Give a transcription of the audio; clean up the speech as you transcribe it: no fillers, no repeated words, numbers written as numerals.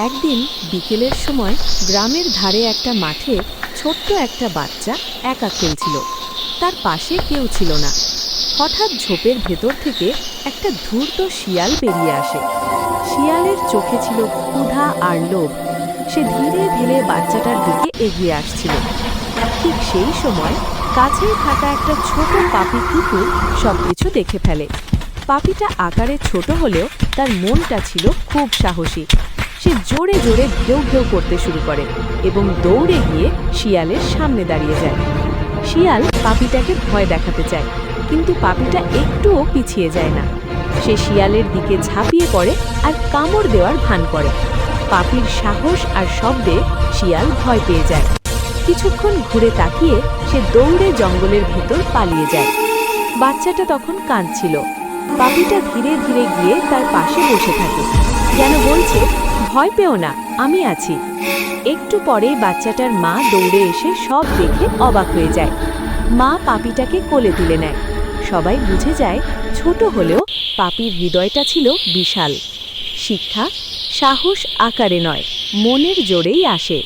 একদিন বিকেলের সময় গ্রামের ধারে একটা মাঠে ছোট্ট একটা বাচ্চা একা খেলছিল। তার পাশে কেউ ছিল না। হঠাৎ ঝোপের ভেতর থেকে একটা ধূর্ত শিয়াল বেরিয়ে আসে। শিয়ালের চোখে ছিল ক্ষুধা আর লোভ। সে ধীরে ধীরে বাচ্চাটার দিকে এগিয়ে আসছিল। ঠিক সেই সময় কাছেই থাকা একটা ছোট পাপি কুকুর সবকিছু দেখে ফেলে। পাপিটা আকারে ছোট হলেও তার মনটা ছিল খুব সাহসী। সে জোরে জোরে ঘেউ ঘেউ করতে শুরু করে এবং দৌড়ে গিয়ে শিয়ালের সামনে দাঁড়িয়ে যায়। শিয়াল পাপিটাকে ভয় দেখাতে চায়, কিন্তু পাপিটা একটুও পিছিয়ে যায় না। সে শিয়ালের দিকে ঝাঁপিয়ে পড়ে আর কামড় দেওয়ার ভান করে। পাপির সাহস আর শব্দে শিয়াল ভয় পেয়ে যায়। কিছুক্ষণ ঘুরে তাকিয়ে সে দৌড়ে জঙ্গলের ভেতর পালিয়ে যায়। বাচ্চাটা তখন কাঁদছিল। পাপিটা ধীরে ধীরে গিয়ে তার পাশে বসে থাকে, যেন বলছে, ভয় পেও না, আমি আছি। একটু পরে বাচ্চাটার মা দৌড়ে এসে সব দেখে অবাক হয়ে যায়। মা পাপিটাকে কোলে তুলে নেয়। সবাই বুঝে যায়, ছোট হলেও পাপির হৃদয়টা ছিল বিশাল। শিক্ষা, সাহস আকারে নয়, মনের জোরেই আসে।